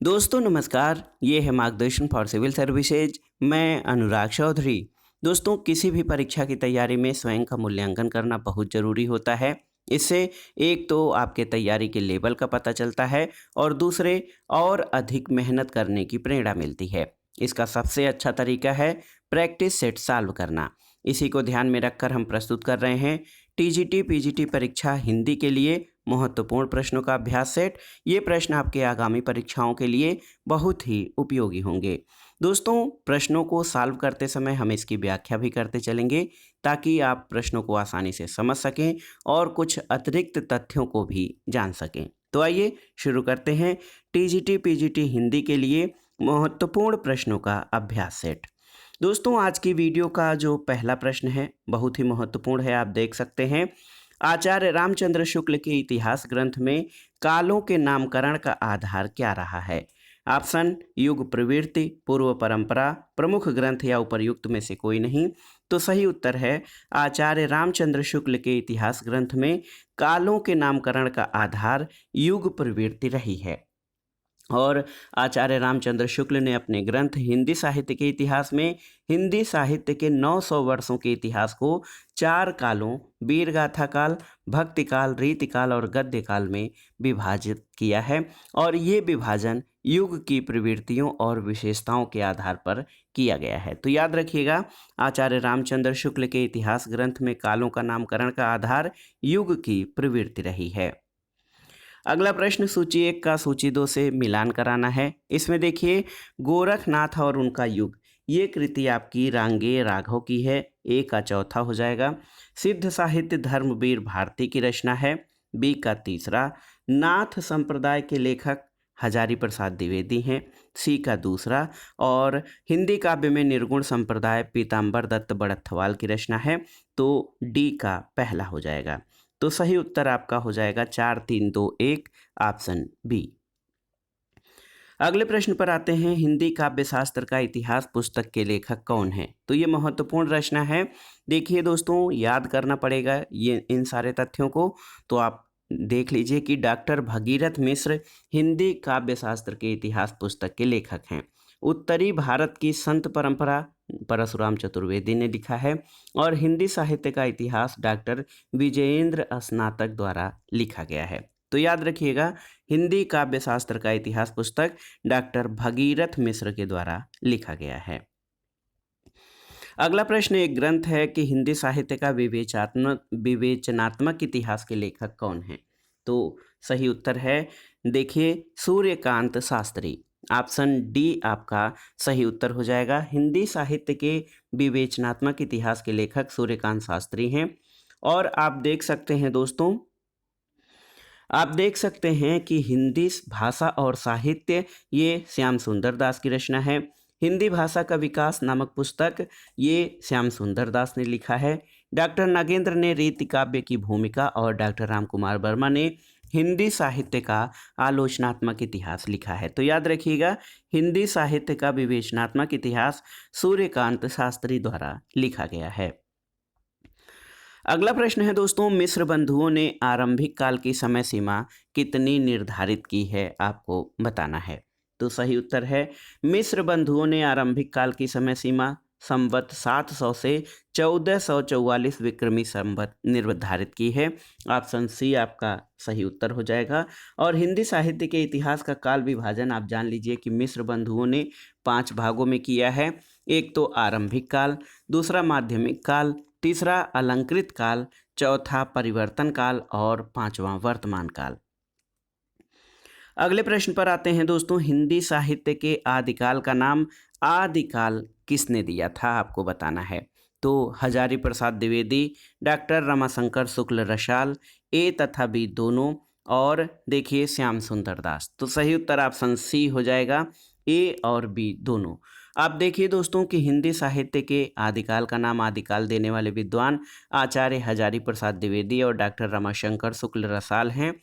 दोस्तों नमस्कार, ये है मार्गदर्शन फॉर सिविल सर्विसेज। मैं अनुराग चौधरी। दोस्तों किसी भी परीक्षा की तैयारी में स्वयं का मूल्यांकन करना बहुत ज़रूरी होता है। इससे एक तो आपके तैयारी के लेवल का पता चलता है और दूसरे और अधिक मेहनत करने की प्रेरणा मिलती है। इसका सबसे अच्छा तरीका है प्रैक्टिस सेट सॉल्व करना। इसी को ध्यान में रखकर हम प्रस्तुत कर रहे हैं टीजीटी पीजीटी परीक्षा हिंदी के लिए महत्वपूर्ण प्रश्नों का अभ्यास सेट। ये प्रश्न आपके आगामी परीक्षाओं के लिए बहुत ही उपयोगी होंगे। दोस्तों प्रश्नों को सॉल्व करते समय हम इसकी व्याख्या भी करते चलेंगे ताकि आप प्रश्नों को आसानी से समझ सकें और कुछ अतिरिक्त तथ्यों को भी जान सकें। तो आइए शुरू करते हैं टीजीटी पीजीटी हिंदी के लिए महत्वपूर्ण प्रश्नों का अभ्यास सेट। दोस्तों आज की वीडियो का जो पहला प्रश्न है बहुत ही महत्वपूर्ण है। आप देख सकते हैं आचार्य रामचंद्र शुक्ल के इतिहास ग्रंथ में कालों के नामकरण का आधार क्या रहा है। ऑप्शन युग प्रवृत्ति, पूर्व परंपरा, प्रमुख ग्रंथ या उपर्युक्त में से कोई नहीं। तो सही उत्तर है आचार्य रामचंद्र शुक्ल के इतिहास ग्रंथ में कालों के नामकरण का आधार युग प्रवृत्ति रही है। और आचार्य रामचंद्र शुक्ल ने अपने ग्रंथ हिंदी साहित्य के इतिहास में हिंदी साहित्य के 900 वर्षों के इतिहास को 4 कालों वीरगाथा काल, भक्ति काल, रीति काल और गद्य काल में विभाजित किया है। और ये विभाजन युग की प्रवृत्तियों और विशेषताओं के आधार पर किया गया है। तो याद रखिएगा आचार्य रामचंद्र शुक्ल के इतिहास ग्रंथ में कालों का नामकरण का आधार युग की प्रवृत्ति रही है। अगला प्रश्न सूची 1 का सूची 2 से मिलान कराना है। इसमें देखिए गोरखनाथ और उनका युग, ये कृति आपकी रांगे राघव की है। ए का चौथा हो जाएगा। सिद्ध साहित्य धर्मवीर भारती की रचना है। बी का तीसरा। नाथ संप्रदाय के लेखक हजारी प्रसाद द्विवेदी हैं। सी का दूसरा। और हिंदी काव्य में निर्गुण संप्रदाय पीताम्बर दत्त बड़थवाल की रचना है। तो डी का पहला हो जाएगा। तो सही उत्तर आपका हो जाएगा 4 3 2 1 ऑप्शन बी। अगले प्रश्न पर आते हैं हिंदी काव्य शास्त्र का इतिहास पुस्तक के लेखक कौन है। तो ये महत्वपूर्ण रचना है। देखिए दोस्तों याद करना पड़ेगा ये इन सारे तथ्यों को। तो आप देख लीजिए कि डॉक्टर भगीरथ मिश्र हिंदी काव्य शास्त्र के इतिहास पुस्तक के लेखक हैं। उत्तरी भारत की संत परंपरा परशुराम चतुर्वेदी ने लिखा है। और हिंदी साहित्य का इतिहास डॉक्टर विजयेंद्र स्नातक द्वारा लिखा गया है। तो याद रखिएगा हिंदी काव्य शास्त्र का इतिहास पुस्तक डॉक्टर भगीरथ मिश्र के द्वारा लिखा गया है। अगला प्रश्न एक ग्रंथ है कि हिंदी साहित्य का विवेचनात्मक इतिहास के लेखक कौन है। तो सही उत्तर है देखिए सूर्यकांत शास्त्री। ऑप्शन डी आपका सही उत्तर हो जाएगा। हिंदी साहित्य के विवेचनात्मक इतिहास के लेखक सूर्यकांत शास्त्री हैं। और आप देख सकते हैं दोस्तों, आप देख सकते हैं कि हिंदी भाषा और साहित्य ये श्याम सुंदर दास की रचना है। हिंदी भाषा का विकास नामक पुस्तक ये श्याम सुंदर दास ने लिखा है। डॉक्टर नागेंद्र ने रीति काव्य की भूमिका और डॉक्टर राम कुमार वर्मा ने हिंदी साहित्य का आलोचनात्मक इतिहास लिखा है। तो याद रखिएगा हिंदी साहित्य का विवेचनात्मक इतिहास सूर्यकांत शास्त्री द्वारा लिखा गया है। अगला प्रश्न है दोस्तों मिस्र बंधुओं ने आरंभिक काल की समय सीमा कितनी निर्धारित की है, आपको बताना है। तो सही उत्तर है मिस्र बंधुओं ने आरंभिक काल की समय सीमा संवत 700 से 1444 विक्रमी संवत निर्धारित की है। ऑप्शन सी आपका सही उत्तर हो जाएगा। और हिंदी साहित्य के इतिहास का काल विभाजन आप जान लीजिए कि मिस्र बंधुओं ने 5 भागों में किया है। एक तो आरंभिक काल, दूसरा माध्यमिक काल, तीसरा अलंकृत काल, चौथा परिवर्तन काल और पांचवा वर्तमान काल। अगले प्रश्न पर आते हैं दोस्तों हिंदी साहित्य के आदिकाल का नाम आदिकाल किसने दिया था, आपको बताना है। तो हजारी प्रसाद द्विवेदी, डॉक्टर रमाशंकर शुक्ल रसाल, ए तथा बी दोनों, और देखिए श्याम सुंदर दास। तो सही उत्तर ऑप्शन सी हो जाएगा, ए और बी दोनों। आप देखिए दोस्तों कि हिंदी साहित्य के आदिकाल का नाम आदिकाल देने वाले विद्वान आचार्य हजारी प्रसाद द्विवेदी और डॉक्टर रमाशंकर शुक्ल रसाल हैं।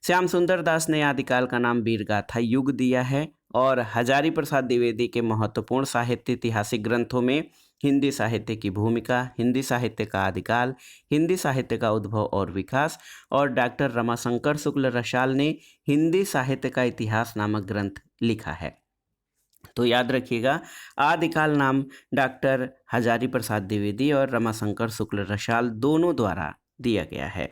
श्याम सुंदर दास ने आदिकाल का नाम वीरगाथा युग दिया है। और हजारी प्रसाद द्विवेदी के महत्वपूर्ण साहित्य ऐतिहासिक ग्रंथों में हिंदी साहित्य की भूमिका, हिंदी साहित्य का आदिकाल, हिंदी साहित्य का उद्भव और विकास, और डॉक्टर रमाशंकर शुक्ल रसाल ने हिंदी साहित्य का इतिहास नामक ग्रंथ लिखा है। तो याद रखिएगा, आदिकाल नाम डॉक्टर हजारी प्रसाद द्विवेदी और रमाशंकर शुक्ल रसाल दोनों द्वारा दिया गया है।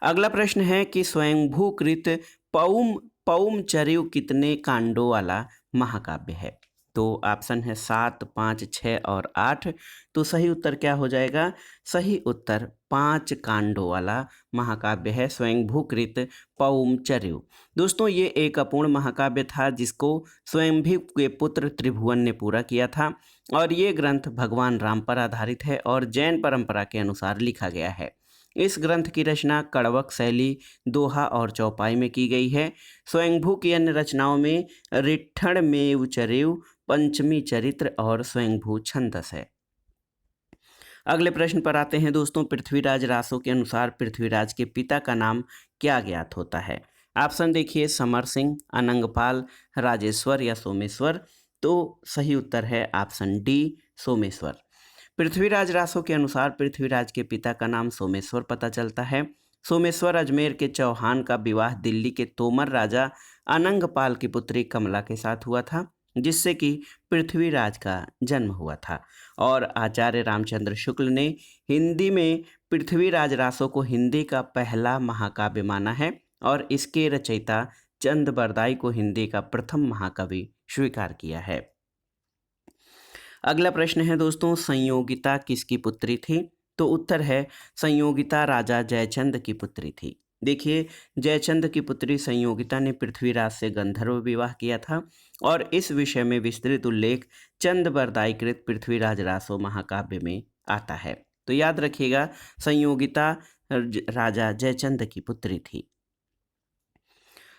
अगला प्रश्न है कि स्वयंभूकृत पौम पौमचर्यु कितने कांडों वाला महाकाव्य है? तो ऑप्शन है 7, 5, 6 और 8। तो सही उत्तर क्या हो जाएगा? सही उत्तर 5 कांडों वाला महाकाव्य है स्वयंभूकृत पौमचर्यु। दोस्तों, ये एक अपूर्ण महाकाव्य था जिसको स्वयंभू के पुत्र त्रिभुवन ने पूरा किया था, और ये ग्रंथ भगवान राम पर आधारित है और जैन परंपरा के अनुसार लिखा गया है। इस ग्रंथ की रचना कड़वक शैली, दोहा और चौपाई में की गई है। स्वयंभू की अन्य रचनाओं में ऋठण में चरेव, पंचमी चरित्र और स्वयंभू छंदस है। अगले प्रश्न पर आते हैं दोस्तों। पृथ्वीराज रासो के अनुसार पृथ्वीराज के पिता का नाम क्या ज्ञात होता है? ऑप्शन देखिए, समर सिंह, अनंगपाल, राजेश्वर या सोमेश्वर। तो सही उत्तर है ऑप्शन डी, सोमेश्वर। पृथ्वीराज रासो के अनुसार पृथ्वीराज के पिता का नाम सोमेश्वर पता चलता है। सोमेश्वर अजमेर के चौहान का विवाह दिल्ली के तोमर राजा अनंगपाल की पुत्री कमला के साथ हुआ था, जिससे कि पृथ्वीराज का जन्म हुआ था। और आचार्य रामचंद्र शुक्ल ने हिंदी में पृथ्वीराज रासो को हिंदी का पहला महाकाव्य माना है, और इसके रचयिता चंद बरदाई को हिंदी का प्रथम महाकवि स्वीकार किया है। अगला प्रश्न है दोस्तों, संयोगिता किसकी पुत्री थी? तो उत्तर है संयोगिता राजा जयचंद की पुत्री थी। देखिए, जयचंद की पुत्री संयोगिता ने पृथ्वीराज से गंधर्व विवाह किया था, और इस विषय में विस्तृत उल्लेख चंद बरदाईकृत पृथ्वीराज रासो महाकाव्य में आता है। तो याद रखिएगा, संयोगिता राजा जयचंद की पुत्री थी।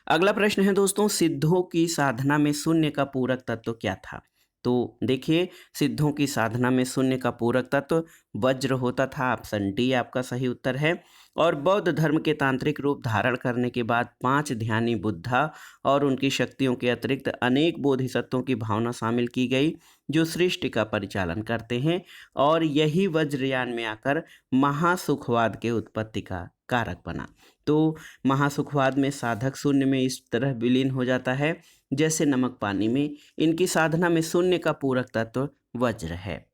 अगला प्रश्न है दोस्तों, सिद्धों की साधना में शून्य का पूरक तत्व क्या था? तो देखिए, सिद्धों की साधना में शून्य का पूरक तत्व वज्र होता था। ऑप्शन डी आपका सही उत्तर है। और बौद्ध धर्म के तांत्रिक रूप धारण करने के बाद 5 ध्यानी बुद्धा और उनकी शक्तियों के अतिरिक्त अनेक बोधिसत्वों की भावना शामिल की गई, जो सृष्टि का परिचालन करते हैं, और यही वज्रयान में आकर महासुखवाद के उत्पत्ति का कारक बना। तो महासुखवाद में साधक शून्य में इस तरह विलीन हो जाता है जैसे नमक पानी में। इनकी साधना में शून्य का पूरक तत्व वज्र है।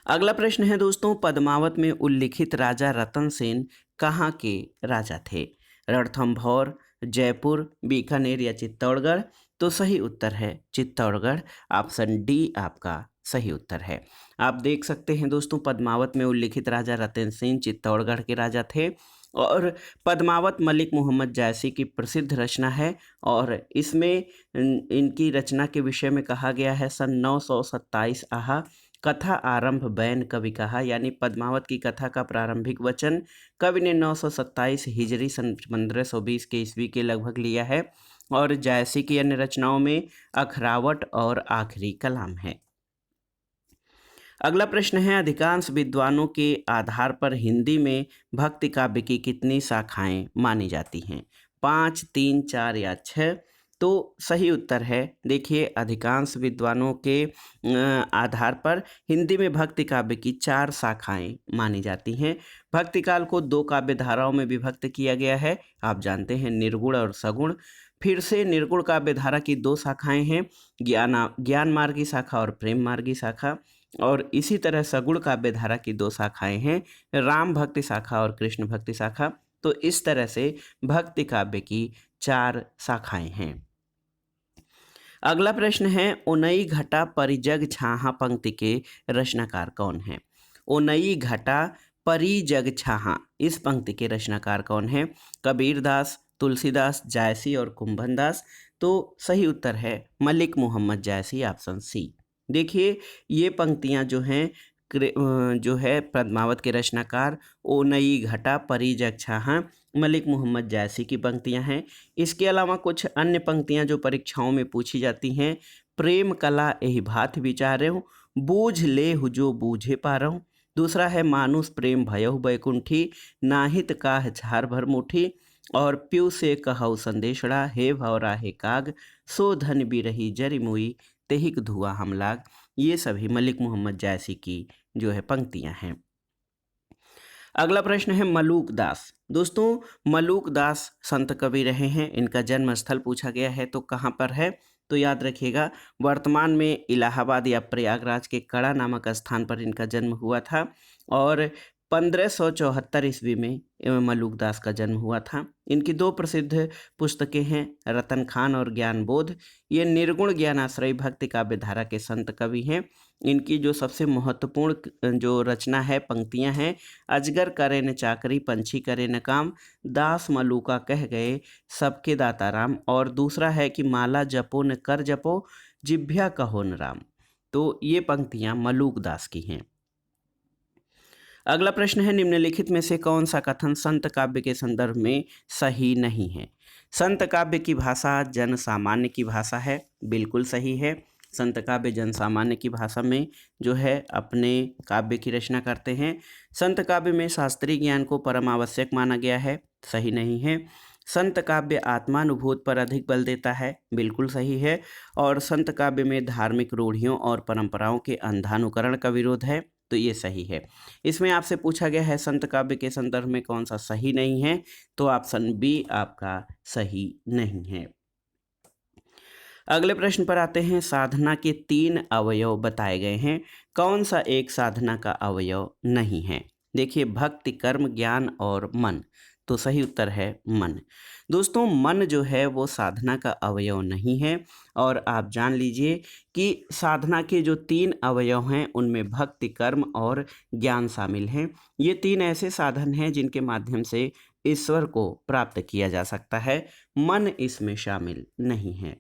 अगला प्रश्न है दोस्तों, पद्मावत में उल्लिखित राजा रतन सेन कहाँ के राजा थे? रणथंभौर, जयपुर, बीकानेर या चित्तौड़गढ़। तो सही उत्तर है चित्तौड़गढ़। ऑप्शन डी आपका सही उत्तर है। आप देख सकते हैं दोस्तों, पद्मावत में उल्लिखित राजा रतन सेन चित्तौड़गढ़ के राजा थे, और पद्मावत मलिक मोहम्मद जायसी की प्रसिद्ध रचना है, और इसमें इनकी रचना के विषय में कहा गया है सन 927 आहा, कथा आरंभ बैन कवि कहा। यानी पद्मावत की कथा का प्रारंभिक वचन कवि ने 927 हिजरी सन 1520 के ईस्वी के लगभग लिया है, और जायसी की अन्य रचनाओं में अखरावट और आखिरी कलाम है। अगला प्रश्न है, अधिकांश विद्वानों के आधार पर हिंदी में भक्ति काव्य की कितनी शाखाएं मानी जाती हैं? 5, 3, 4 या 6। तो सही उत्तर है, देखिए, अधिकांश विद्वानों के आधार पर हिंदी में भक्ति काव्य की 4 शाखाएं मानी जाती हैं। भक्ति काल को 2 काव्य धाराओं में विभक्त किया गया है, आप जानते हैं, निर्गुण और सगुण। फिर से निर्गुण काव्य धारा की 2 शाखाएं हैं, ज्ञान मार्गी शाखा और प्रेम मार्गी शाखा। और इसी तरह सगुण काव्य धारा की 2 शाखाएं हैं, राम भक्ति शाखा और कृष्ण भक्ति शाखा। तो इस तरह से भक्ति काव्य की 4 शाखाएं हैं। अगला प्रश्न है, ओनई घटा परिजग छाहा पंक्ति के रचनाकार कौन है? ओनई घटा परिजग छाहा, इस पंक्ति के रचनाकार कौन है? कबीरदास, तुलसीदास, जायसी और कुंभनदास। तो सही उत्तर है मलिक मोहम्मद जायसी, ऑप्शन सी। देखिए, ये पंक्तियाँ जो है पद्मावत के रचनाकार ओनई घटा परिजग छाहा मलिक मोहम्मद जायसी की पंक्तियां हैं। इसके अलावा कुछ अन्य पंक्तियां जो परीक्षाओं में पूछी जाती हैं, प्रेम कला एहि भात विचारहु, बूझ ले जो बूझे पारहु। दूसरा है, मानुष प्रेम भयहु बैकुंठी, नाहित काह झार भर मुठी। और प्यू से कहऊ संदेशड़ा, हे भवरा हे काग, सो धन बिरही जरि मुई, तेहिक धुआं हम लाग, ये सभी मलिक मोहम्मद जायसी की जो है पंक्तियां हैं। अगला प्रश्न है मलूक दास। दोस्तों, मलूक दास संत कवि रहे हैं। इनका जन्म स्थल पूछा गया है तो कहाँ पर है, तो याद रखिएगा वर्तमान में इलाहाबाद या प्रयागराज के कड़ा नामक स्थान पर इनका जन्म हुआ था और 1574 ईस्वी में मलूक दास का जन्म हुआ था। इनकी दो प्रसिद्ध पुस्तकें हैं, रतन खान और ज्ञान बोध। ये निर्गुण ज्ञानाश्रयी भक्ति काव्य धारा के संत कवि हैं। इनकी जो सबसे महत्वपूर्ण जो रचना है, पंक्तियां हैं, अजगर करे न चाकरी पंछी करे न काम, दास मलूका कह गए सबके दाता राम, और दूसरा है कि माला जपो न कर जपो जिभ्या कहो न राम। तो ये पंक्तियां मलूक दास की हैं। अगला प्रश्न है निम्नलिखित में से कौन सा कथन संत काव्य के संदर्भ में सही नहीं है। संत काव्य की भाषा जन सामान्य की भाषा है, बिल्कुल सही है। संत काव्य जन सामान्य की भाषा में जो है अपने काव्य की रचना करते हैं। संत काव्य में शास्त्रीय ज्ञान को परम आवश्यक माना गया है, सही नहीं है। संत काव्य आत्मानुभूत पर अधिक बल देता है, बिल्कुल सही है। और संत काव्य में धार्मिक रूढ़ियों और परंपराओं के अंधानुकरण का विरोध है, तो ये सही है। इसमें आपसे पूछा गया है संत काव्य के संदर्भ में कौन सा सही नहीं है, तो ऑप्शन बी आपका सही नहीं है। अगले प्रश्न पर आते हैं। साधना के 3 अवयव बताए गए हैं, कौन सा एक साधना का अवयव नहीं है। देखिए, भक्ति, कर्म, ज्ञान और मन, तो सही उत्तर है मन। दोस्तों, मन जो है वो साधना का अवयव नहीं है। और आप जान लीजिए कि साधना के जो 3 अवयव हैं उनमें भक्ति, कर्म और ज्ञान शामिल हैं। ये 3 ऐसे साधन हैं जिनके माध्यम से ईश्वर को प्राप्त किया जा सकता है, मन इसमें शामिल नहीं है।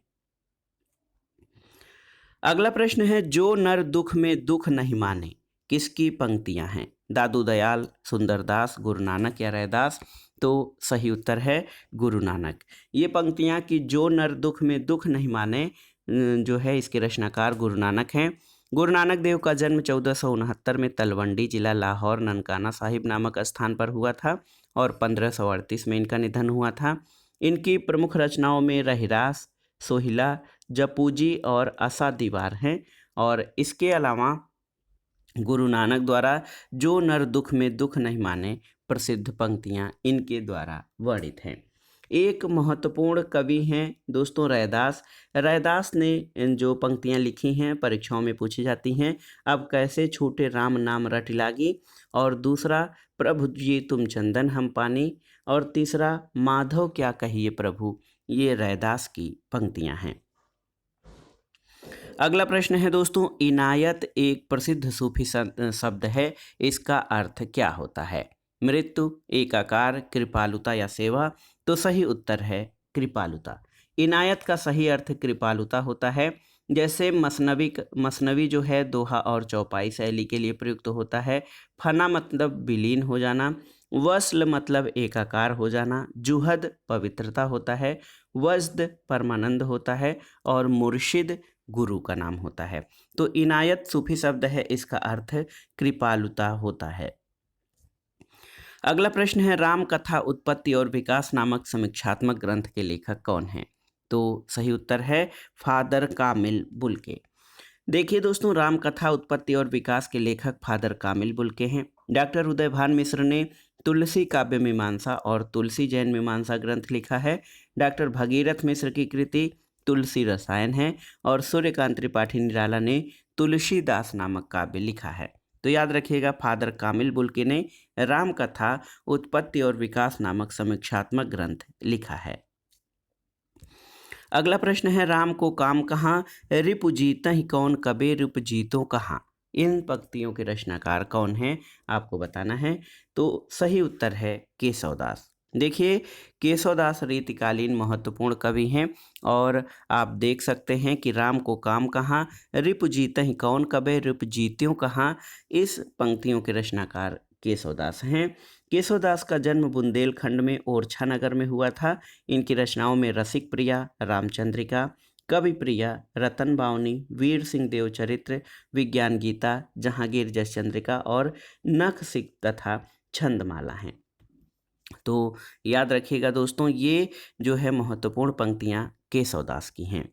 अगला प्रश्न है जो नर दुख में दुख नहीं माने, किसकी पंक्तियां हैं। दादू दयाल, सुंदरदास, गुरु नानक या रैदास, तो सही उत्तर है गुरु नानक। ये पंक्तियां कि जो नर दुख में दुख नहीं माने जो है इसके रचनाकार गुरु नानक हैं। गुरु नानक देव का जन्म 1469 में तलवंडी जिला लाहौर ननकाना साहिब नामक स्थान पर हुआ था और 1538 में इनका निधन हुआ था। इनकी प्रमुख रचनाओं में रहिरास, सोहिला, जपूजी और आसा दीवार हैं। और इसके अलावा गुरु नानक द्वारा जो नर दुख में दुख नहीं माने प्रसिद्ध पंक्तियां इनके द्वारा वर्णित हैं। एक महत्वपूर्ण कवि हैं दोस्तों रैदास। रैदास ने जो पंक्तियां लिखी हैं परीक्षाओं में पूछी जाती हैं। अब कैसे छूटे राम नाम रट लागी, और दूसरा प्रभु जी तुम चंदन हम पानी, और तीसरा माधव क्या कहिए प्रभु। ये रैदास की पंक्तियां हैं। अगला प्रश्न है दोस्तों, इनायत एक प्रसिद्ध सूफी शब्द है, इसका अर्थ क्या होता है। मृत्यु, एकाकार, कृपालुता या सेवा, तो सही उत्तर है कृपालुता। इनायत का सही अर्थ कृपालुता होता है। जैसे मसनवी जो है दोहा और चौपाई शैली के लिए प्रयुक्त होता है। फना मतलब विलीन हो जाना, वस्ल मतलब एकाकार हो जाना, जुहद पवित्रता होता है, वज्द परमानंद होता है, और मुर्शिद गुरु का नाम होता है। तो इनायत सूफी शब्द है, इसका अर्थ कृपालुता होता है। अगला प्रश्न है राम कथा उत्पत्ति और विकास नामक समीक्षात्मक ग्रंथ के लेखक कौन हैं। तो सही उत्तर है फादर कामिल बुल्के। देखिए दोस्तों, राम कथा उत्पत्ति और विकास के लेखक फादर कामिल बुल्के हैं। डॉक्टर उदयभान मिश्र ने तुलसी काव्य मीमांसा और तुलसी जैन मीमांसा ग्रंथ लिखा है। डॉक्टर भगीरथ मिश्र की कृति तुलसी रसायन है, और सूर्यकांत त्रिपाठी निराला ने तुलसीदास नामक काव्य लिखा है। तो याद रखिएगा फादर कामिल बुल्के ने राम कथा उत्पत्ति और विकास नामक समीक्षात्मक ग्रंथ लिखा है। अगला प्रश्न है राम को काम कहाँ, रिपु जीतहि कौन कबे रिपु जीतो कहाँ। इन पंक्तियों के रचनाकार कौन हैं आपको बताना है। तो सही उत्तर है केशवदास। देखिए, केशवदास रीतिकालीन महत्वपूर्ण कवि हैं, और आप देख सकते हैं कि राम को काम कहाँ, रिपु जीतहि कौन कबे रिपु जीत्यों कहाँ, इस पंक्तियों के रचनाकार केशवदास हैं। केशवदास का जन्म बुंदेलखंड में ओरछा नगर में हुआ था। इनकी रचनाओं में रसिक प्रिया, रामचंद्रिका, कवि प्रिया, रतन बावनी, वीर सिंह देव चरित्र, विज्ञान गीता, जहांगीर जस चंद्रिका और नख सिख तथा छंदमाला हैं। तो याद रखिएगा दोस्तों, ये जो है महत्वपूर्ण पंक्तियां केशवदास की हैं।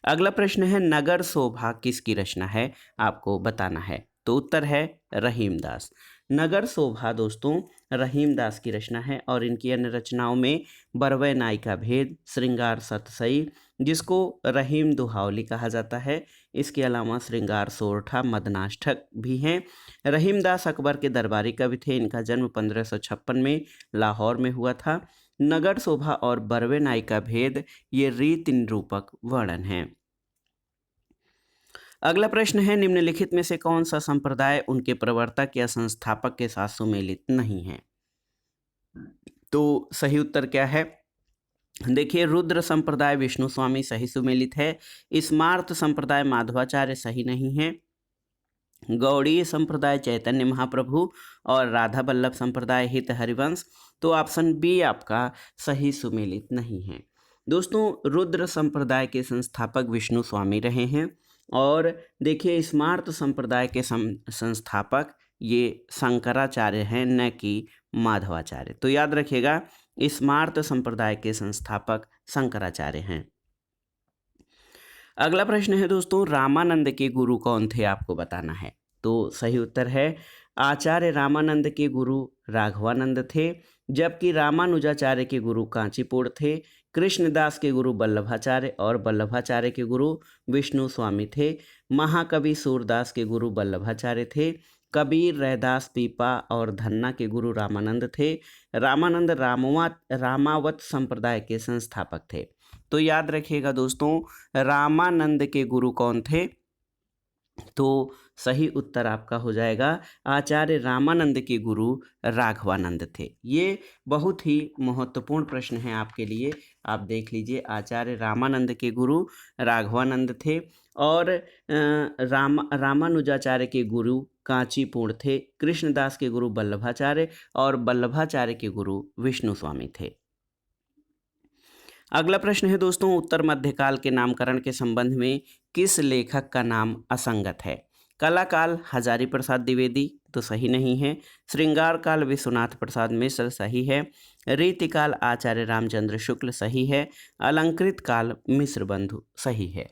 अगला प्रश्न है नगर शोभा किसकी रचना है, आपको बताना है। तो उत्तर है रहीमदास। नगर शोभा दोस्तों रहीमदास की रचना है और इनकी अन्य रचनाओं में बरवै नाई का भेद, श्रृंगार सतसई जिसको रहीम दुहावली कहा जाता है, इसके अलावा श्रृंगार सोरठा, मदनाष्टक भी हैं। रहीमदास अकबर के दरबारी कवि थे। इनका जन्म 1556 में लाहौर में हुआ था। नगर शोभा और बरवे नाई का भेद ये रीति निरूपक वर्णन है। अगला प्रश्न है निम्नलिखित में से कौन सा संप्रदाय उनके प्रवर्तक या संस्थापक के साथ सुमेलित नहीं है। तो सही उत्तर क्या है, देखिए रुद्र संप्रदाय विष्णु स्वामी सही सुमेलित है। स्मार्त संप्रदाय माधवाचार्य सही नहीं है। गौड़ीय संप्रदाय चैतन्य महाप्रभु और राधा वल्लभ संप्रदाय हित हरिवंश। तो ऑप्शन बी आपका सही सुमेलित नहीं है। दोस्तों रुद्र संप्रदाय के संस्थापक विष्णु स्वामी रहे हैं और देखिए स्मार्त संप्रदाय के संस्थापक ये शंकराचार्य हैं, न कि माधवाचार्य। तो याद रखिएगा स्मार्त संप्रदाय के संस्थापक शंकराचार्य हैं। अगला प्रश्न है दोस्तों रामानंद के गुरु कौन थे, आपको बताना है। तो सही उत्तर है आचार्य रामानंद के गुरु राघवानंद थे, जबकि रामानुजाचार्य के गुरु कांचीपुर थे। कृष्णदास के गुरु वल्लभाचार्य और वल्लभाचार्य के गुरु विष्णु स्वामी थे। महाकवि सूरदास के गुरु वल्लभाचार्य थे। कबीर, रैदास, पीपा और धन्ना के गुरु रामानंद थे। रामानंद रामावत संप्रदाय के संस्थापक थे। तो याद रखिएगा दोस्तों रामानंद के गुरु कौन थे, तो सही उत्तर आपका हो जाएगा आचार्य रामानंद के गुरु राघवानंद थे। ये बहुत ही महत्वपूर्ण प्रश्न है आपके लिए, आप देख लीजिए। आचार्य रामानंद के गुरु राघवानंद थे और रामानुजाचार्य के गुरु कांचीपुर थे। कृष्णदास के गुरु वल्लभाचार्य और वल्लभाचार्य के गुरु विष्णु स्वामी थे। अगला प्रश्न है दोस्तों उत्तर मध्यकाल के नामकरण के संबंध में किस लेखक का नाम असंगत है। कला काल हजारी प्रसाद द्विवेदी तो सही नहीं है। श्रृंगार काल विश्वनाथ प्रसाद मिश्र सही है। रीतिकाल आचार्य रामचंद्र शुक्ल सही है। अलंकृत काल मिश्र बंधु सही है।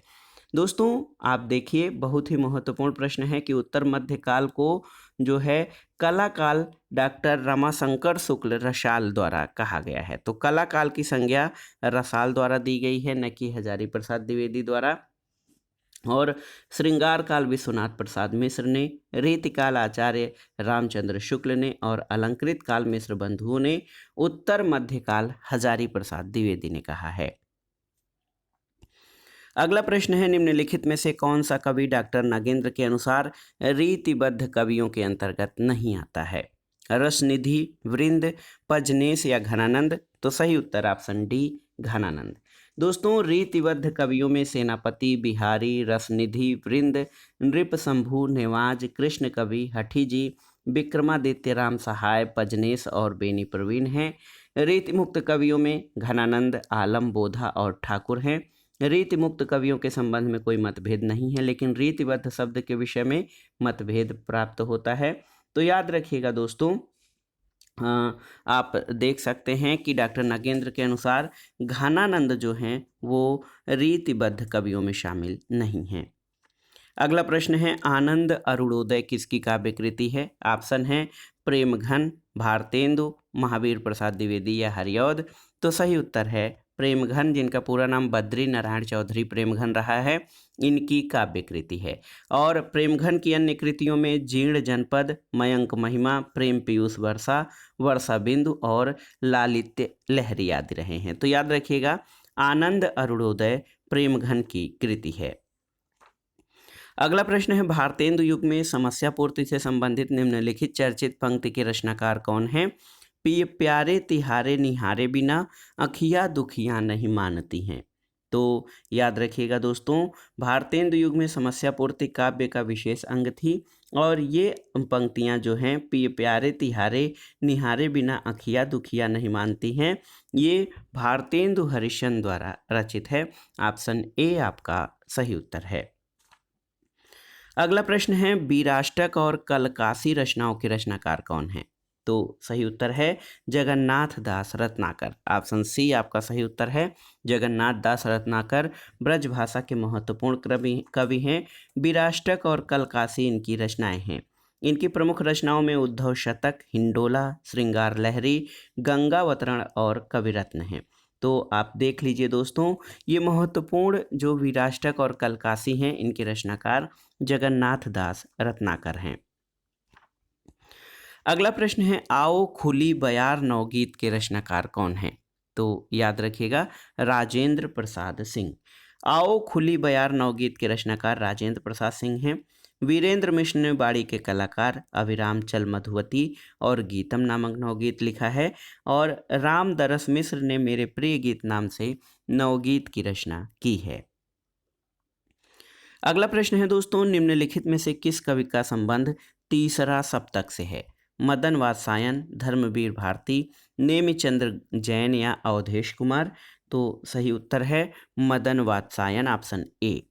दोस्तों आप देखिए बहुत ही महत्वपूर्ण प्रश्न है कि उत्तर मध्यकाल को जो है कला काल डॉक्टर रमाशंकर शुक्ल रसाल द्वारा कहा गया है। तो कला काल की संज्ञा रसाल द्वारा दी गई है, न कि हजारी प्रसाद द्विवेदी द्वारा। और श्रृंगार काल विश्वनाथ प्रसाद मिश्र ने, रीतिकाल आचार्य रामचंद्र शुक्ल ने और अलंकृत काल मिश्र बंधुओं ने, उत्तर मध्यकाल हजारी प्रसाद द्विवेदी ने कहा है। अगला प्रश्न है निम्नलिखित में से कौन सा कवि डॉक्टर नागेंद्र के अनुसार रीतिबद्ध कवियों के अंतर्गत नहीं आता है। रसनिधि, वृंद, पजनेश या घनानंद। तो सही उत्तर ऑप्शन डी घनानंद। दोस्तों रीतिबद्ध कवियों में सेनापति, बिहारी, रसनिधि, वृंद, नृपशंभु, नेवाज, कृष्ण कवि, हठी जी, विक्रमादित्य राम सहाय, पजनेश और बेनी प्रवीण हैं। रीतिमुक्त कवियों में घनानंद, आलम, बोधा और ठाकुर हैं। रीति मुक्त कवियों के संबंध में कोई मतभेद नहीं है, लेकिन रीतिबद्ध शब्द के विषय में मतभेद प्राप्त होता है। तो याद रखिएगा दोस्तों आप देख सकते हैं कि डॉक्टर नागेंद्र के अनुसार घनानंद जो हैं वो रीतिबद्ध कवियों में शामिल नहीं हैं। अगला प्रश्न है आनंद अरुणोदय किसकी काव्य कृति है। ऑप्शन है प्रेमघन, भारतेंदु, महावीर प्रसाद द्विवेदी या हरिऔध। तो सही उत्तर है प्रेमघन, जिनका पूरा नाम बद्री नारायण चौधरी प्रेमघन रहा है, इनकी काव्य कृति है। और प्रेमघन की अन्य कृतियों में जीर्ण जनपद, मयंक महिमा, प्रेम पीयूष वर्षा, वर्षा बिंदु और लालित्य लहरी आदि रहे हैं। तो याद रखिएगा आनंद अरुणोदय प्रेमघन की कृति है। अगला प्रश्न है भारतेंदु युग में समस्या पूर्ति से संबंधित निम्नलिखित चर्चित पंक्ति के रचनाकार कौन है। प्यारे तिहारे निहारे बिना अखियाँ दुखियाँ नहीं मानती हैं। तो याद रखिएगा दोस्तों भारतेंदु युग में समस्या पूर्ति काव्य का विशेष अंग थी और ये पंक्तियाँ जो हैं प्यारे तिहारे निहारे बिना अखियाँ दुखियाँ नहीं मानती हैं, ये भारतेंदु हरिश्चंद्र द्वारा रचित है। ऑप्शन ए आपका सही उत्तर है। अगला प्रश्न है वीराष्टक और कलकासी रचनाओं के रचनाकार कौन है। तो सही उत्तर है जगन्नाथ दास रत्नाकर। ऑप्शन सी आपका सही उत्तर है। जगन्नाथ दास रत्नाकर ब्रजभाषा के महत्वपूर्ण कवि हैं। विराष्टक और कलकासी इनकी रचनाएं हैं। इनकी प्रमुख रचनाओं में उद्धव शतक, हिंडोला, श्रृंगार लहरी, गंगावतरण और कविरत्न हैं। तो आप देख लीजिए दोस्तों, ये महत्वपूर्ण जो विराष्टक और कलकासी हैं, इनके रचनाकार जगन्नाथ दास रत्नाकर हैं। अगला प्रश्न है, आओ खुली बयार नवगीत के रचनाकार कौन हैं? तो याद रखिएगा, राजेंद्र प्रसाद सिंह। आओ खुली बयार नवगीत के रचनाकार राजेंद्र प्रसाद सिंह हैं। वीरेंद्र मिश्र ने बाड़ी के कलाकार अभिराम चल मधुवती और गीतम नामक नवगीत लिखा है। और राम दरस मिश्र ने मेरे प्रिय गीत नाम से नवगीत की रचना की है। अगला प्रश्न है दोस्तों, निम्नलिखित में से किस कवि का संबंध तीसरा सप्तक से है? मदन वात्सायन, धर्मवीर भारती, नेमिचंद्र जैन या अवधेश कुमार? तो सही उत्तर है मदन वात्सायन, ऑप्शन ए।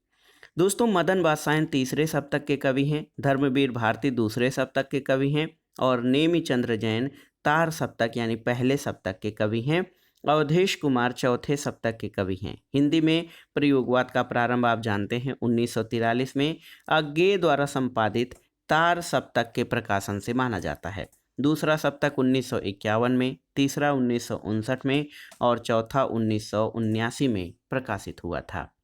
दोस्तों, मदन वात्सायन तीसरे सप्तक के कवि हैं, धर्मवीर भारती दूसरे सप्तक के कवि हैं और नेमिचंद्र जैन तार सप्तक यानी पहले सप्तक के कवि हैं। अवधेश कुमार चौथे सप्तक के कवि हैं। हिंदी में प्रयोगवाद का प्रारंभ आप जानते हैं 1943 में अज्ञे द्वारा संपादित तार सप्तक के प्रकाशन से माना जाता है। दूसरा सप्तक 1951 में, तीसरा 1959 में और चौथा 1979 में प्रकाशित हुआ था।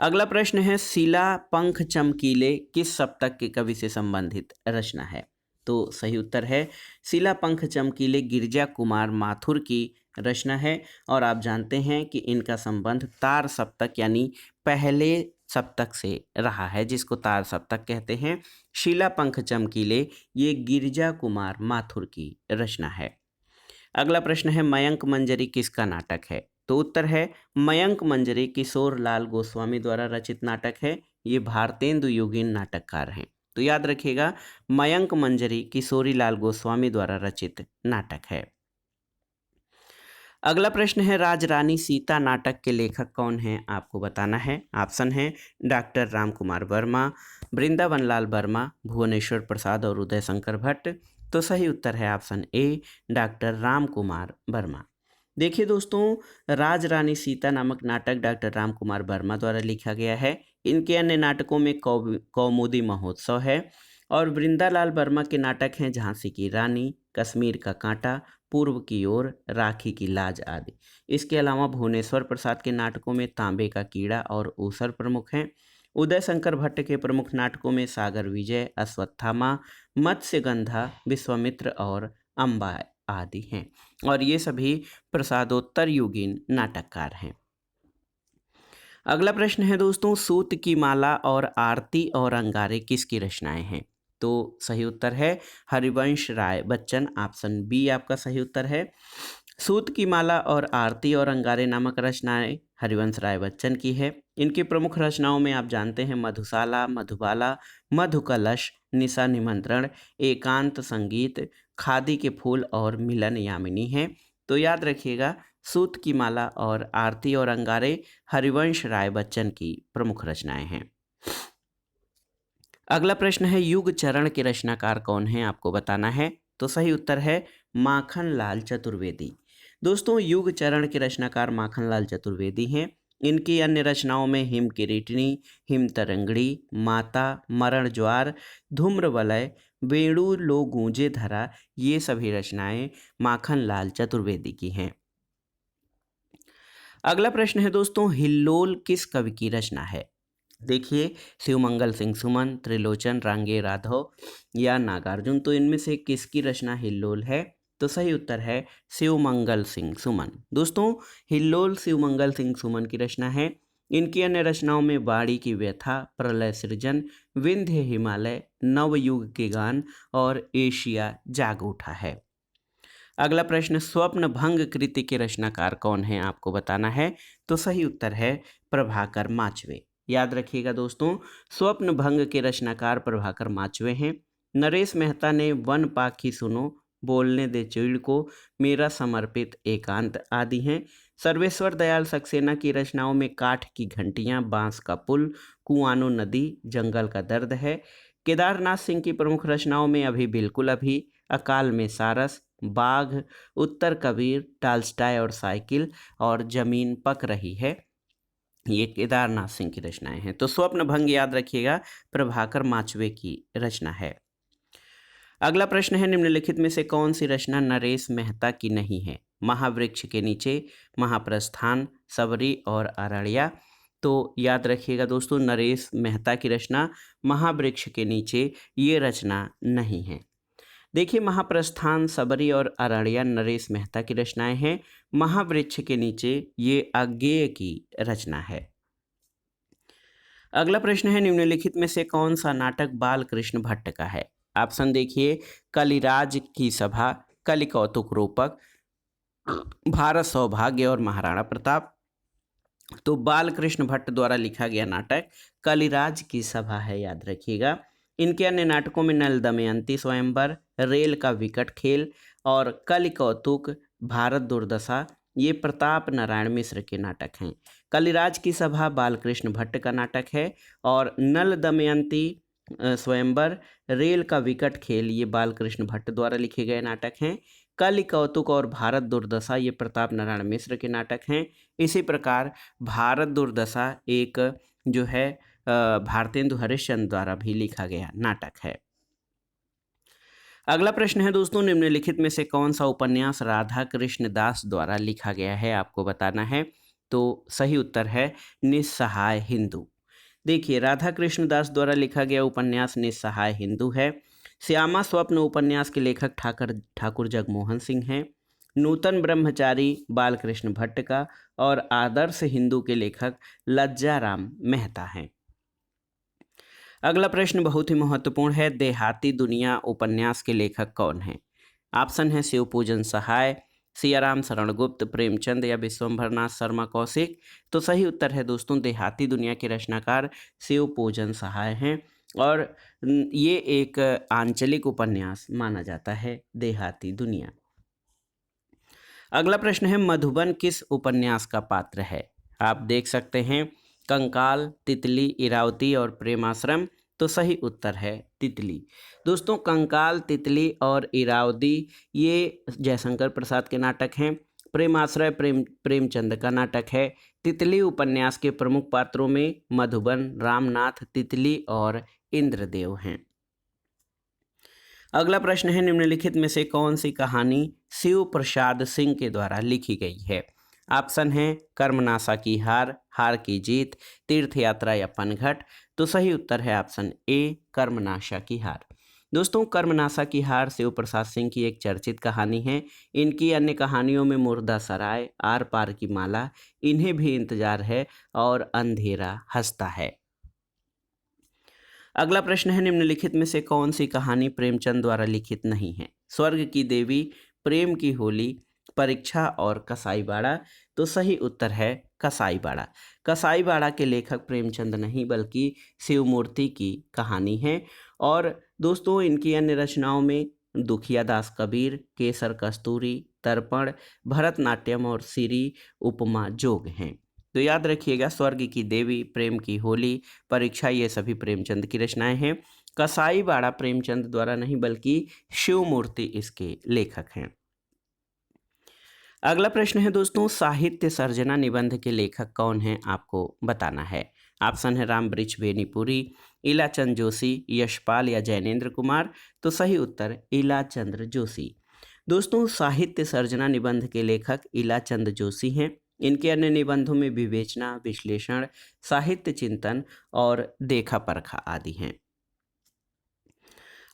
अगला प्रश्न है, शिला पंख चमकीले किस सप्तक के कवि से संबंधित रचना है? तो सही उत्तर है शिला पंख चमकीले गिरिजा कुमार माथुर की रचना है। और आप जानते हैं कि इनका संबंध तार सप्तक यानी पहले सप्तक से रहा है, जिसको तार सप्तक कहते हैं। शिला पंख चमकीले ये गिरिजा कुमार माथुर की रचना है। अगला प्रश्न है, मयंक मंजरी किसका नाटक है? तो उत्तर है मयंक मंजरी किशोर लाल गोस्वामी द्वारा रचित नाटक है। ये भारतेंदु योगीन नाटककार हैं। तो याद रखिएगा, मयंक मंजरी किशोरी लाल गोस्वामी द्वारा रचित नाटक है। अगला प्रश्न है, राजरानी सीता नाटक के लेखक कौन हैं? आपको बताना है। ऑप्शन है डॉक्टर राम कुमार वर्मा, वृंदावन लाल वर्मा, भुवनेश्वर प्रसाद और उदय शंकर भट्ट। तो सही उत्तर है option A, doctor Ram Kumar Verma. देखिए दोस्तों, राजरानी सीता नामक नाटक डॉक्टर राम कुमार वर्मा द्वारा लिखा गया है। इनके अन्य नाटकों में कौमुदी महोत्सव है और वृंदालाल वर्मा के नाटक हैं झांसी की रानी, कश्मीर का कांटा, पूर्व की ओर, राखी की लाज आदि। इसके अलावा भुवनेश्वर प्रसाद के नाटकों में तांबे का कीड़ा और ऊसर प्रमुख हैं। उदय शंकर भट्ट के प्रमुख नाटकों में सागर विजय, अश्वत्थामा, मत्स्यगंधा, विश्वामित्र और अम्बा आदि हैं। और ये सभी प्रसादोत्तर युगीन नाटककार हैं। अगला प्रश्न है दोस्तों, सूत की माला और आरती और अंगारे किसकी रचनाएं हैं? तो सही उत्तर है हरिवंश राय बच्चन, ऑप्शन बी आपका सही उत्तर है। सूत की माला और आरती और अंगारे नामक रचनाएं हरिवंश राय बच्चन की है। इनकी प्रमुख रचनाओं में आप जानते हैं मधुशाला, मधुबाला, मधुकलश, निशा निमंत्रण, एकांत संगीत, खादी के फूल और मिलन यामिनी हैं। तो याद रखिएगा, सूत की माला और आरती और अंगारे हरिवंश राय बच्चन की प्रमुख रचनाएं हैं। अगला प्रश्न है, युग चरण के रचनाकार कौन हैं? आपको बताना है। तो सही उत्तर है माखन लाल चतुर्वेदी। दोस्तों, युग चरण के रचनाकार माखन लाल चतुर्वेदी हैं। इनकी अन्य रचनाओं में हिम किरीटनी, हिम तरंगड़ी, माता, मरण ज्वार, धूम्र वलय, वेणु लो गूंजे धरा, ये सभी रचनाएं माखन लाल चतुर्वेदी की हैं। अगला प्रश्न है दोस्तों, हिल्लोल किस कवि की रचना है? देखिए, शिवमंगल सिंह सुमन, त्रिलोचन रांगे राघव या नागार्जुन। तो इनमें से किसकी रचना हिल्लोल है? तो सही उत्तर है शिवमंगल सिंह सुमन। दोस्तों, हिल्लोल शिवमंगल सिंह सुमन की रचना है। इनकी अन्य रचनाओं में बाड़ी की व्यथा, प्रलय सृजन, विंध्य हिमालय, नवयुग के गान और एशिया जाग उठा है। अगला प्रश्न, स्वप्न भंग कृति के रचनाकार कौन है? आपको बताना है। तो सही उत्तर है प्रभाकर माचवे। याद रखिएगा दोस्तों, स्वप्न भंग के रचनाकार प्रभाकर माचवे हैं। नरेश मेहता ने वन पाखी सुनो, बोलने दे चिड़ को, मेरा समर्पित एकांत आदि हैं। सर्वेश्वर दयाल सक्सेना की रचनाओं में काठ की घंटियां, बांस का पुल, कुआनो नदी, जंगल का दर्द है। केदारनाथ सिंह की प्रमुख रचनाओं में अभी बिल्कुल अभी, अकाल में सारस, बाघ, उत्तर कबीर, टाल्स्टाय और साइकिल और जमीन पक रही है, ये केदारनाथ सिंह की रचनाएं हैं। तो स्वप्न भंग याद रखिएगा प्रभाकर माचवे की रचना है। अगला प्रश्न है, निम्नलिखित में से कौन सी रचना नरेश मेहता की नहीं है? महावृक्ष के नीचे, महाप्रस्थान, सबरी और अररिया। तो याद रखिएगा दोस्तों, नरेश मेहता की रचना महावृक्ष के नीचे ये रचना नहीं है। देखिए, महाप्रस्थान, सबरी और अररिया नरेश मेहता की रचनाएं हैं। महावृक्ष के नीचे ये अज्ञेय की रचना है। अगला प्रश्न है, निम्नलिखित में से कौन सा नाटक बाल कृष्ण भट्ट का है? ऑप्शन देखिए, कलिराज की सभा, कलिकौतुक रूपक, भारत सौभाग्य और महाराणा प्रताप। तो बाल कृष्ण भट्ट द्वारा लिखा गया नाटक कलिराज की सभा है, याद रखिएगा। इनके अन्य नाटकों में नल दमयंती स्वयंवर, रेल का विकट खेल और कलिकौतुक, भारत दुर्दशा, ये प्रताप नारायण मिश्र के नाटक हैं। कलिराज की सभा बालकृष्ण भट्ट का नाटक है और नल दमयंती स्वयंवर, रेल का विकट खेल, ये बालकृष्ण भट्ट द्वारा लिखे गए नाटक हैं। कलिकौतुक और भारत दुर्दशा ये प्रताप नारायण मिश्र के नाटक हैं। इसी प्रकार भारत दुर्दशा एक जो है भारतेंदु हरिश्चंद्र द्वारा भी लिखा गया नाटक है। अगला प्रश्न है दोस्तों, निम्नलिखित में से कौन सा उपन्यास राधा कृष्ण दास द्वारा लिखा गया है, आपको बताना है। तो सही उत्तर है निस्सहाय हिंदू। देखिए, राधा कृष्ण दास द्वारा लिखा गया उपन्यास निस्सहाय हिंदू है। श्यामा स्वप्न उपन्यास के लेखक ठाकुर जगमोहन सिंह हैं। नूतन ब्रह्मचारी बालकृष्ण भट्ट का और आदर्श हिंदू के लेखक लज्जाराम मेहता हैं। अगला प्रश्न बहुत ही महत्वपूर्ण है, देहाती दुनिया उपन्यास के लेखक कौन हैं? ऑप्शन है शिवपूजन सहाय, सियाराम शरण गुप्त, प्रेमचंद या विश्वंभरनाथ शर्मा कौशिक। तो सही उत्तर है दोस्तों, देहाती दुनिया के रचनाकार शिवपूजन सहाय हैं और ये एक आंचलिक उपन्यास माना जाता है देहाती दुनिया। अगला प्रश्न है, मधुबन किस उपन्यास का पात्र है? आप देख सकते हैं कंकाल, तितली, इरावती और प्रेमाश्रम। तो सही उत्तर है तितली। दोस्तों, कंकाल, तितली और इरावती ये जयशंकर प्रसाद के नाटक हैं। प्रेमाश्रय प्रेमचंद का नाटक है। तितली उपन्यास के प्रमुख पात्रों में मधुबन, रामनाथ, तितली और इंद्रदेव हैं। अगला प्रश्न है, निम्नलिखित में से कौन सी कहानी शिव प्रसाद सिंह के द्वारा लिखी गई है? ऑप्शन है कर्मनाशा की हार, हार की जीत, तीर्थ यात्रा या पनघट। तो सही उत्तर है ऑप्शन ए, कर्मनाशा की हार। दोस्तों, कर्मनाशा की हार शिव प्रसाद सिंह की एक चर्चित कहानी है। इनकी अन्य कहानियों में मुर्दा सराय, आर पार की माला, इन्हें भी इंतजार है और अंधेरा हंसता है। अगला प्रश्न है, निम्नलिखित में से कौन सी कहानी प्रेमचंद द्वारा लिखित नहीं है? स्वर्ग की देवी, प्रेम की होली, परीक्षा और कसाईबाड़ा। तो सही उत्तर है कसाईबाड़ा। कसाईबाड़ा के लेखक प्रेमचंद नहीं बल्कि शिवमूर्ति की कहानी है। और दोस्तों, इनकी अन्य रचनाओं में दुखिया दास कबीर, केसर कस्तूरी, तर्पण, भरतनाट्यम और सिरी उपमा जोग हैं। तो याद रखिएगा, स्वर्ग की देवी, प्रेम की होली, परीक्षा, ये सभी प्रेमचंद की रचनाएं हैं। कसाईबाड़ा प्रेमचंद द्वारा नहीं बल्कि शिवमूर्ति इसके लेखक हैं। अगला प्रश्न है दोस्तों, साहित्य सर्जना निबंध के लेखक कौन हैं, आपको बताना है। ऑप्शन है रामवृक्ष बेनीपुरी, इलाचंद जोशी, यशपाल या जैनेन्द्र कुमार। तो सही उत्तर इलाचंद्र जोशी। दोस्तों, साहित्य सर्जना निबंध के लेखक इलाचंद जोशी हैं। इनके अन्य निबंधों में विवेचना, विश्लेषण, साहित्य चिंतन और देखा परखा आदि हैं।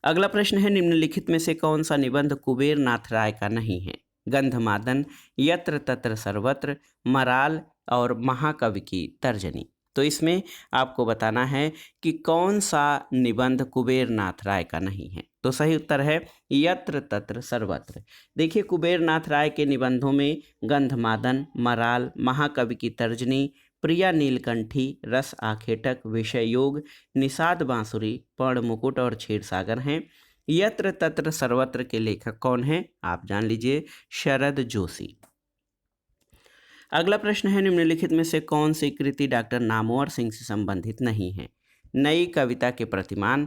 अगला प्रश्न है, निम्नलिखित में से कौन सा निबंध कुबेर नाथ राय का नहीं है? गंधमादन, यत्र तत्र सर्वत्र, मराल और महाकवि की तर्जनी। तो इसमें आपको बताना है कि कौन सा निबंध कुबेर नाथ राय का नहीं है। तो सही उत्तर है यत्र तत्र सर्वत्र। देखिए, कुबेर नाथ राय के निबंधों में गंधमादन, मराल, महाकवि की तर्जनी, प्रिया नीलकंठी, रस आखेटक, विषय योग, निषाद बांसुरी, पर्ण मुकुट और क्षीरसागर हैं। यत्र तत्र सर्वत्र के लेखक कौन हैं, आप जान लीजिए, शरद जोशी। अगला प्रश्न है, निम्नलिखित में से कौन सी कृति डॉक्टर नामवर सिंह से संबंधित नहीं है? नई कविता के प्रतिमान,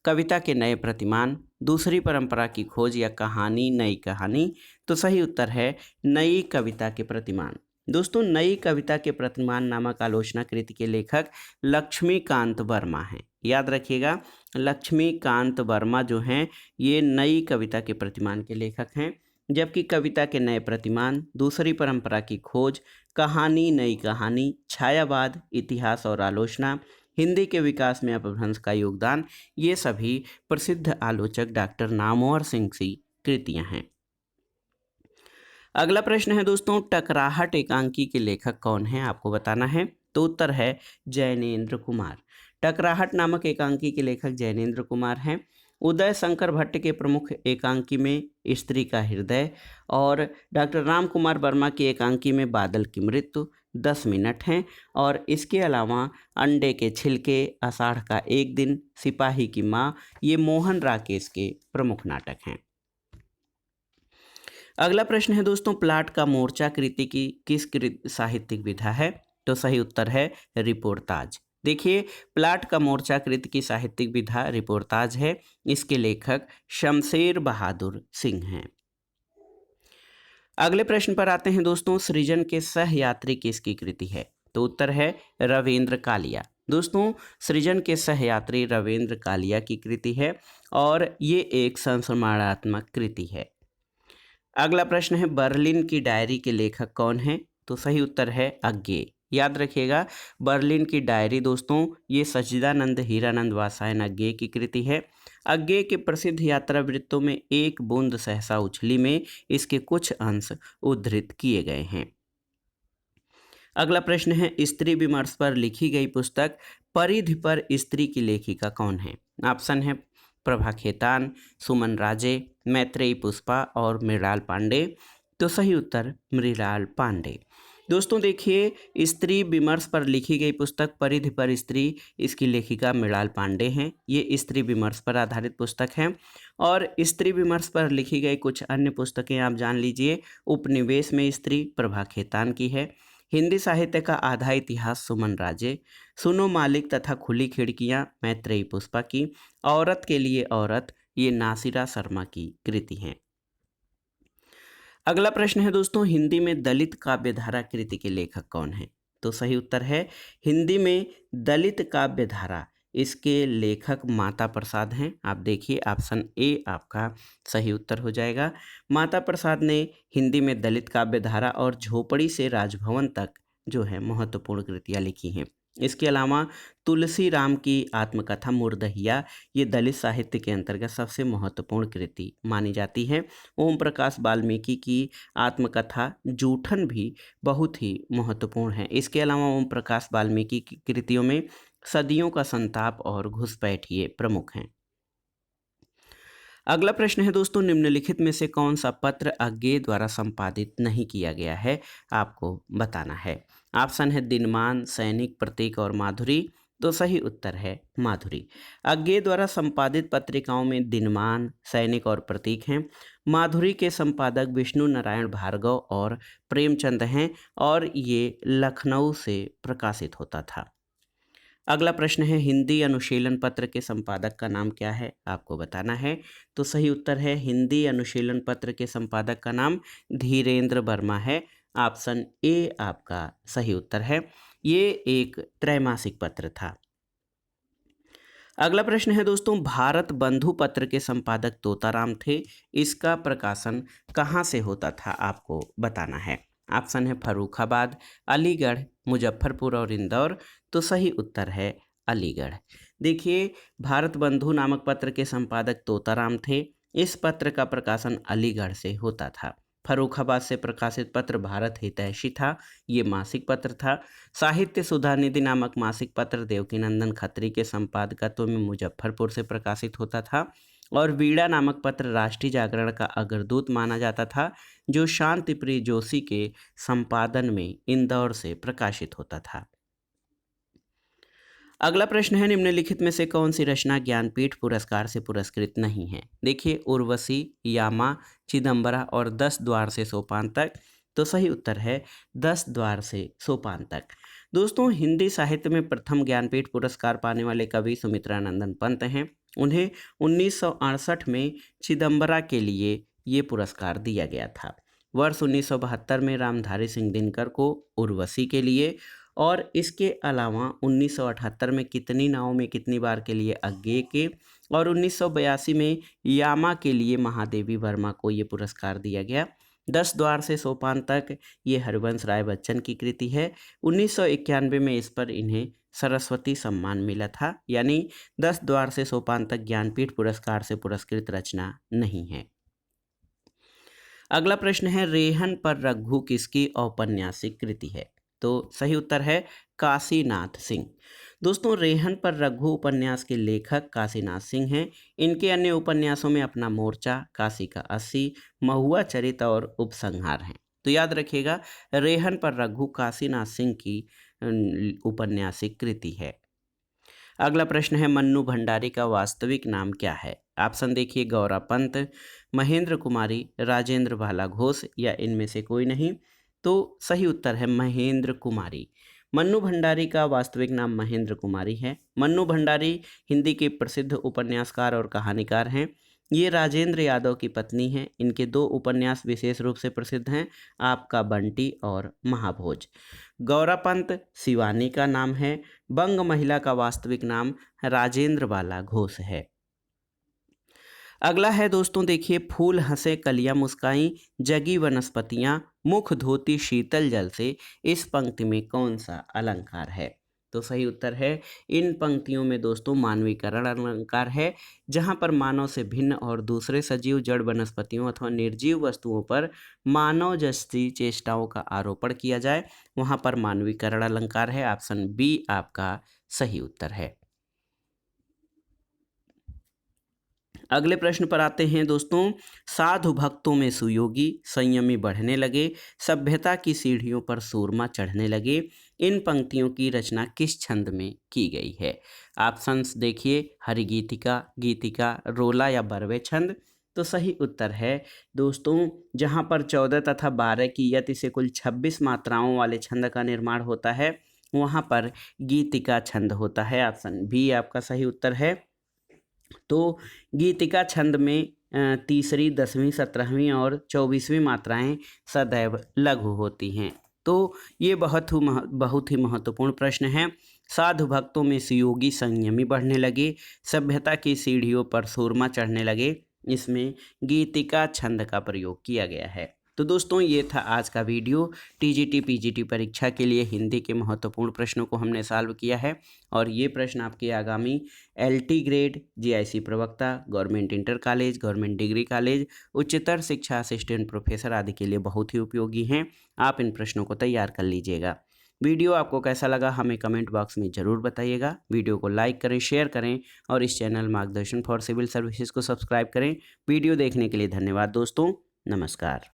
कविता के नए प्रतिमान, दूसरी परंपरा की खोज या कहानी, नई कहानी। तो सही उत्तर है नई कविता के प्रतिमान। दोस्तों, नई कविता के प्रतिमान नामक आलोचना कृति के लेखक लक्ष्मीकांत वर्मा हैं। याद रखिएगा, लक्ष्मीकांत वर्मा जो हैं ये नई कविता के प्रतिमान के लेखक हैं। जबकि कविता के नए प्रतिमान, दूसरी परंपरा की खोज, कहानी, नई कहानी, छायावाद, इतिहास और आलोचना, हिंदी के विकास में अपभ्रंश का योगदान, ये सभी प्रसिद्ध आलोचक डॉक्टर नामवर सिंह की कृतियां हैं। अगला प्रश्न है दोस्तों, टकराहट एकांकी के लेखक कौन हैं, आपको बताना है। तो उत्तर है जैनेन्द्र कुमार। टकराहट नामक एकांकी के लेखक जैनेन्द्र कुमार हैं। उदय शंकर भट्ट के प्रमुख एकांकी में स्त्री का हृदय और डॉक्टर राम कुमार वर्मा की एकांकी में बादल की मृत्यु 10 मिनट हैं। और इसके अलावा अंडे के छिलके, आषाढ़ का एक दिन, सिपाही की माँ, ये मोहन राकेश के प्रमुख नाटक हैं। अगला प्रश्न है दोस्तों, प्लाट का मोर्चा कृति की किस साहित्यिक विधा है। तो सही उत्तर है रिपोर्ताज। देखिए, प्लाट का मोर्चा कृति की साहित्यिक विधा रिपोर्ताज है। इसके लेखक शमशेर बहादुर सिंह हैं। अगले प्रश्न पर आते हैं दोस्तों, सृजन के सहयात्री किसकी कृति है। तो उत्तर है रविंद्र कालिया। दोस्तों, सृजन के सहयात्री रविंद्र कालिया की कृति है और ये एक संस्मरणात्मक कृति है। अगला प्रश्न है, बर्लिन की डायरी के लेखक कौन हैं। तो सही उत्तर है अज्ञे। याद रखिएगा, बर्लिन की डायरी दोस्तों ये सच्चिदानंद हीरानंद वात्स्यायन अज्ञे की कृति है। अज्ञे के प्रसिद्ध यात्रा वृत्तों में एक बूंद सहसा उछली में इसके कुछ अंश उद्धृत किए गए हैं। अगला प्रश्न है, स्त्री विमर्श पर लिखी गई पुस्तक परिधि पर स्त्री की लेखिका कौन है। ऑप्शन है प्रभा खेतान, सुमन राजे, मैत्रेयी पुष्पा और मृणाल पांडे। तो सही उत्तर मृणाल पांडे। दोस्तों देखिए, स्त्री विमर्श पर लिखी गई पुस्तक परिधि पर स्त्री, इसकी लेखिका मृणाल पांडे हैं। ये स्त्री विमर्श पर आधारित पुस्तक है। और स्त्री विमर्श पर लिखी गई कुछ अन्य पुस्तकें आप जान लीजिए। उपनिवेश में स्त्री प्रभा खेतान की है। हिंदी साहित्य का आधा इतिहास सुमन राजे, सुनो मालिक तथा खुली खिड़कियां मैत्रेयी पुष्पा की, औरत के लिए औरत ये नासिरा शर्मा की कृति हैं। अगला प्रश्न है दोस्तों, हिंदी में दलित काव्यधारा कृति के लेखक कौन हैं। तो सही उत्तर है हिंदी में दलित काव्यधारा, इसके लेखक माता प्रसाद हैं। आप देखिए, ऑप्शन ए आपका सही उत्तर हो जाएगा। माता प्रसाद ने हिंदी में दलित काव्यधारा और झोपड़ी से राजभवन तक जो है महत्वपूर्ण कृतियाँ लिखी हैं। इसके अलावा तुलसी राम की आत्मकथा मुर्दहिया ये दलित साहित्य के अंतर्गत सबसे महत्वपूर्ण कृति मानी जाती है। ओम प्रकाश वाल्मीकि की आत्मकथा जूठन भी बहुत ही महत्वपूर्ण है। इसके अलावा ओम प्रकाश वाल्मीकि की कृतियों में सदियों का संताप और घुसपैठ ये प्रमुख हैं। अगला प्रश्न है दोस्तों, निम्नलिखित में से कौन सा पत्र अज्ञे द्वारा संपादित नहीं किया गया है, आपको बताना है। ऑप्शन है दिनमान, सैनिक, प्रतीक और माधुरी। तो सही उत्तर है माधुरी। अज्ञे द्वारा संपादित पत्रिकाओं में दिनमान, सैनिक और प्रतीक हैं। माधुरी के संपादक विष्णु नारायण भार्गव और प्रेमचंद हैं और ये लखनऊ से प्रकाशित होता था। अगला प्रश्न है, हिंदी अनुशीलन पत्र के संपादक का नाम क्या है, आपको बताना है। तो सही उत्तर है हिंदी अनुशीलन पत्र के संपादक का नाम धीरेन्द्र वर्मा है। ऑप्शन ए आपका सही उत्तर है। ये एक त्रैमासिक पत्र था। अगला प्रश्न है दोस्तों, भारत बंधु पत्र के संपादक तोताराम थे। इसका प्रकाशन कहाँ से होता था, आपको बताना है। ऑप्शन है फर्रुखाबाद, अलीगढ़, मुजफ्फरपुर और इंदौर। तो सही उत्तर है अलीगढ़। देखिए, भारत बंधु नामक पत्र के संपादक तोताराम थे। इस पत्र का प्रकाशन अलीगढ़ से होता था। फर्रुखाबाद से प्रकाशित पत्र भारत हितैषी था, ये मासिक पत्र था। साहित्य सुधा निधि नामक मासिक पत्र देवकीनंदन खत्री के संपादकत्व में मुजफ्फरपुर से प्रकाशित होता था। और वीणा नामक पत्र राष्ट्रीय जागरण का अग्रदूत माना जाता था, जो शांतिप्रिय जोशी के संपादन में इंदौर से प्रकाशित होता था। अगला प्रश्न है, निम्नलिखित में से कौन सी रचना ज्ञानपीठ पुरस्कार से पुरस्कृत नहीं है। देखिए, उर्वशी, यामा, चिदंबरा और 10 द्वार से सोपान तक। तो सही उत्तर है 10 द्वार से सोपान तक। दोस्तों, हिंदी साहित्य में प्रथम ज्ञानपीठ पुरस्कार पाने वाले कवि सुमित्रानंदन पंत हैं। उन्हें 1968 में चिदम्बरा के लिए ये पुरस्कार दिया गया था। वर्ष 1972 में रामधारी सिंह दिनकर को उर्वशी के लिए, और इसके अलावा 1978 में कितनी नावों में कितनी बार के लिए अज्ञे के, और 1982 में यामा के लिए महादेवी वर्मा को ये पुरस्कार दिया गया। 10 द्वार से सोपान तक ये हरिवंश राय बच्चन की कृति है। 1991 में इस पर इन्हें सरस्वती सम्मान मिला था, यानी 10 द्वार से सोपान तक ज्ञानपीठ पुरस्कार से पुरस्कृत रचना नहीं है। अगला प्रश्न है, रेहन पर रघु किसकी औपन्यासिक कृति है? तो सही उत्तर है काशीनाथ सिंह। दोस्तों, रेहन पर रघु उपन्यास के लेखक काशीनाथ सिंह हैं। इनके अन्य उपन्यासों में अपना मोर्चा, काशी का 80, महुआ चरित और उपसंहार हैं। तो याद रखिएगा, रेहन पर रघु काशीनाथ सिंह की उपन्यासिक कृति है। अगला प्रश्न है, मन्नू भंडारी का वास्तविक नाम क्या है? ऑप्शन देखिए, गौरा पंत, महेंद्र कुमारी, राजेंद्र भाला घोष या इनमें से कोई नहीं। तो सही उत्तर है महेंद्र कुमारी। मन्नू भंडारी का वास्तविक नाम महेंद्र कुमारी है। मन्नू भंडारी हिंदी के प्रसिद्ध उपन्यासकार और कहानीकार हैं। ये राजेंद्र यादव की पत्नी हैं। इनके 2 उपन्यास विशेष रूप से प्रसिद्ध हैं, आपका बंटी और महाभोज। गौरा पंत शिवानी का नाम है। बंग महिला का वास्तविक नाम राजेंद्र बाला घोष है। अगला है दोस्तों, देखिए, फूल हंसे कलियां मुस्काई, जगी वनस्पतियां, मुख धोती शीतल जल से, इस पंक्ति में कौन सा अलंकार है? तो सही उत्तर है, इन पंक्तियों में दोस्तों मानवीकरण अलंकार है, जहां पर मानव से भिन्न और दूसरे सजीव, जड़ वनस्पतियों अथवा निर्जीव वस्तुओं पर मानव जैसी चेष्टाओं का आरोपण किया जाए, वहां पर मानवीकरण अलंकार है। ऑप्शन बी आपका सही उत्तर है। अगले प्रश्न पर आते हैं दोस्तों, साधु भक्तों में सुयोगी, संयमी बढ़ने लगे, सभ्यता की सीढ़ियों पर सूरमा चढ़ने लगे, इन पंक्तियों की रचना किस छंद में की गई है? ऑप्शंस देखिए, हरिगीतिका, गीतिका, रोला या बरवे छंद। तो सही उत्तर है दोस्तों, जहां पर 14 तथा 12 की यति से कुल 26 मात्राओं वाले छंद का निर्माण होता है, वहां पर गीतिका छंद होता है। ऑप्शन बी आपका सही उत्तर है। तो गीतिका छंद में तीसरी, 10वीं, 17वीं और 24वीं मात्राएं सदैव लघु होती हैं। तो ये बहुत ही महत्वपूर्ण प्रश्न है। साधु भक्तों में सुयोगी, संयमी बढ़ने लगे, सभ्यता की सीढ़ियों पर सूरमा चढ़ने लगे, इसमें गीतिका छंद का प्रयोग किया गया है। तो दोस्तों, ये था आज का वीडियो। टीजीटी पीजीटी परीक्षा के लिए हिंदी के महत्वपूर्ण प्रश्नों को हमने सॉल्व किया है, और ये प्रश्न आपके आगामी एलटी ग्रेड, जीआईसी प्रवक्ता, government inter college, government degree college, उच्चतर शिक्षा असिस्टेंट प्रोफेसर आदि के लिए बहुत ही उपयोगी हैं। आप इन प्रश्नों को तैयार कर लीजिएगा। वीडियो आपको कैसा लगा हमें कमेंट बॉक्स में ज़रूर बताइएगा। वीडियो को लाइक करें, शेयर करें, और इस चैनल मार्गदर्शन फॉर सिविल सर्विसेज को सब्सक्राइब करें। वीडियो देखने के लिए धन्यवाद दोस्तों। नमस्कार।